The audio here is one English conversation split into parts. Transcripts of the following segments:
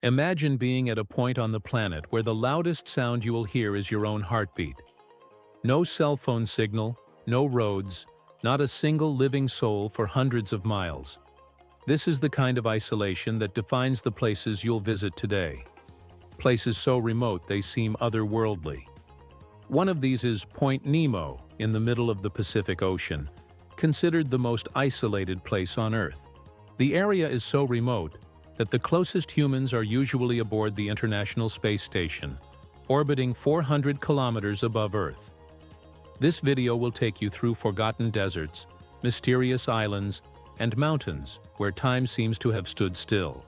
Imagine being at a point on the planet where the loudest sound you will hear is your own heartbeat. No cell phone signal, no roads, not a single living soul for hundreds of miles. This is the kind of isolation that defines the places you'll visit today. Places so remote they seem otherworldly. One of these is Point Nemo in the middle of the Pacific Ocean, considered the most isolated place on Earth. The area is so remote that the closest humans are usually aboard the International Space Station, orbiting 400 kilometers above Earth. This video will take you through forgotten deserts, mysterious islands, and mountains where time seems to have stood still.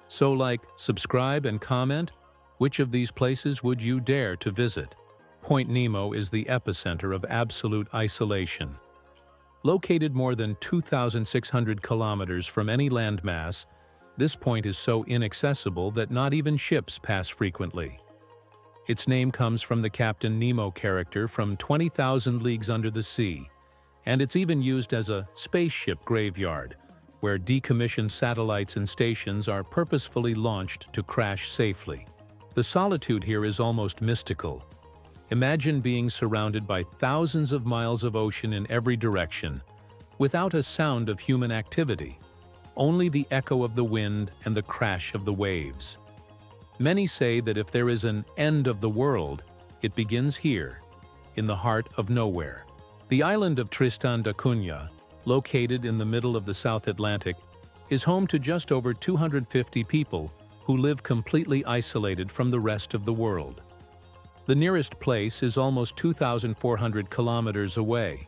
So like, subscribe, and comment, which of these places would you dare to visit? Point Nemo is the epicenter of absolute isolation. Located more than 2,600 kilometers from any landmass, this point is so inaccessible that not even ships pass frequently. Its name comes from the Captain Nemo character from 20,000 Leagues Under the Sea, and it's even used as a spaceship graveyard, where decommissioned satellites and stations are purposefully launched to crash safely. The solitude here is almost mystical. Imagine being surrounded by thousands of miles of ocean in every direction, without a sound of human activity, only the echo of the wind and the crash of the waves. Many say that if there is an end of the world, it begins here, in the heart of nowhere. The island of Tristan da Cunha, located in the middle of the South Atlantic, is home to just over 250 people who live completely isolated from the rest of the world. The nearest place is almost 2,400 kilometers away.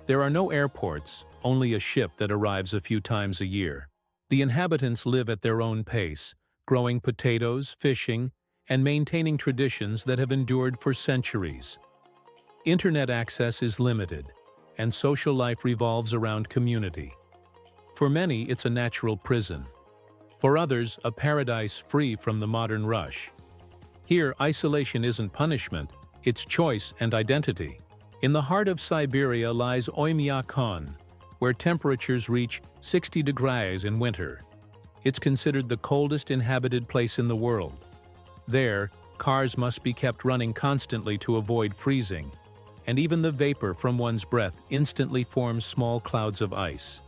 There are no airports, only a ship that arrives a few times a year. The inhabitants live at their own pace, growing potatoes, fishing, and maintaining traditions that have endured for centuries. Internet access is limited, and social life revolves around community. For many, it's a natural prison. For others, a paradise free from the modern rush. Here, isolation isn't punishment, it's choice and identity. In the heart of Siberia lies Oymyakon, where temperatures reach 60 degrees in winter. It's considered the coldest inhabited place in the world. There, cars must be kept running constantly to avoid freezing, and even the vapor from one's breath instantly forms small clouds of ice.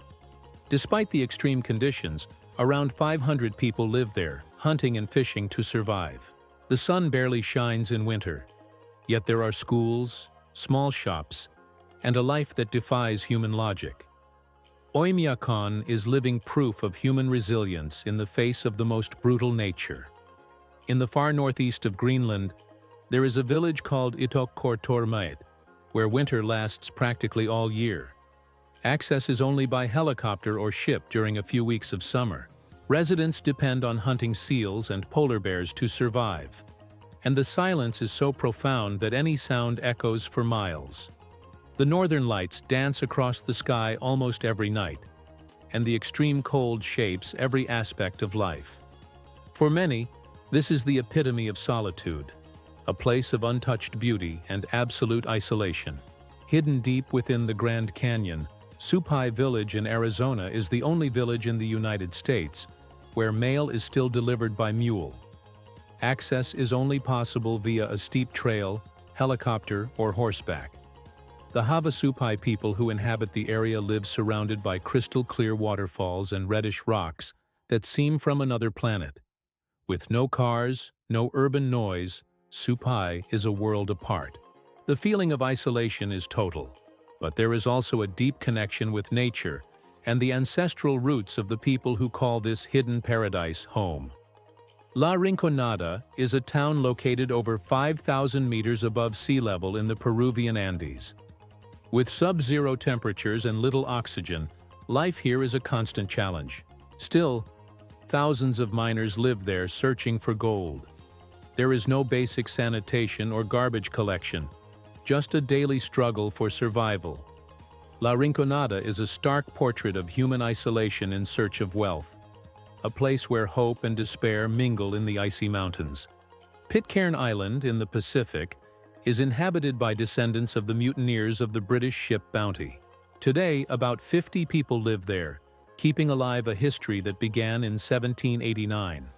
Despite the extreme conditions, around 500 people live there, hunting and fishing to survive. The sun barely shines in winter, yet there are schools, small shops, and a life that defies human logic. Oymyakon is living proof of human resilience in the face of the most brutal nature. In the far northeast of Greenland, there is a village called Ittoqqortoormiit, where winter lasts practically all year. Access is only by helicopter or ship during a few weeks of summer. Residents depend on hunting seals and polar bears to survive. And the silence is so profound that any sound echoes for miles. The northern lights dance across the sky almost every night, and the extreme cold shapes every aspect of life. For many, this is the epitome of solitude, a place of untouched beauty and absolute isolation. Hidden deep within the Grand Canyon, Supai village in Arizona is the only village in the United States where mail is still delivered by mule. Access is only possible via a steep trail, helicopter, or horseback. The Havasupai people who inhabit the area live surrounded by crystal-clear waterfalls and reddish rocks that seem from another planet. With no cars, no urban noise, Supai is a world apart. The feeling of isolation is total, but there is also a deep connection with nature and the ancestral roots of the people who call this hidden paradise home. La Rinconada is a town located over 5,000 meters above sea level in the Peruvian Andes. With sub-zero temperatures and little oxygen, life here is a constant challenge. Still, thousands of miners live there searching for gold. There is no basic sanitation or garbage collection, just a daily struggle for survival. La Rinconada is a stark portrait of human isolation in search of wealth, a place where hope and despair mingle in the icy mountains. Pitcairn Island in the Pacific is inhabited by descendants of the mutineers of the British ship Bounty. Today, about 50 people live there, keeping alive a history that began in 1789.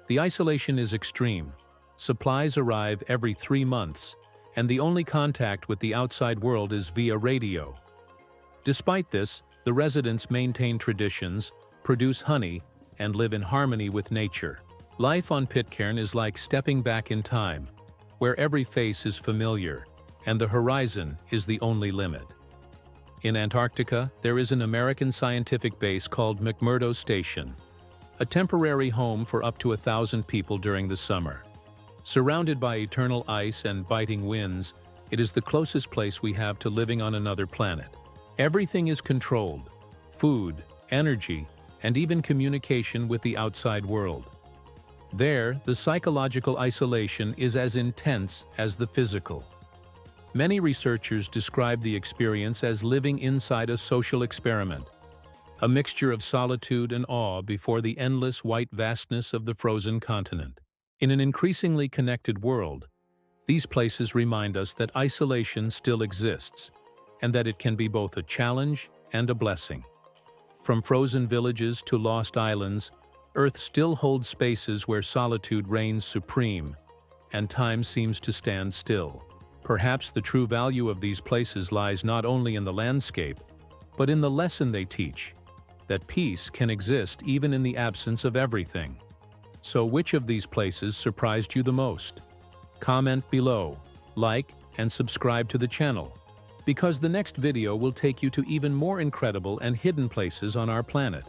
The isolation is extreme. Supplies arrive every 3 months, and the only contact with the outside world is via radio. Despite this, the residents maintain traditions, produce honey, and live in harmony with nature. Life on Pitcairn is like stepping back in time, where every face is familiar, and the horizon is the only limit. In Antarctica, there is an American scientific base called McMurdo Station, a temporary home for up to 1,000 people during the summer. Surrounded by eternal ice and biting winds, it is the closest place we have to living on another planet. Everything is controlled: food, energy, and even communication with the outside world. There, the psychological isolation is as intense as the physical. Many researchers describe the experience as living inside a social experiment, a mixture of solitude and awe before the endless white vastness of the frozen continent. In an increasingly connected world, these places remind us that isolation still exists, and that it can be both a challenge and a blessing. From frozen villages to lost islands, Earth still holds spaces where solitude reigns supreme, and time seems to stand still. Perhaps the true value of these places lies not only in the landscape, but in the lesson they teach, that peace can exist even in the absence of everything. So which of these places surprised you the most? Comment below, like, and subscribe to the channel, because the next video will take you to even more incredible and hidden places on our planet.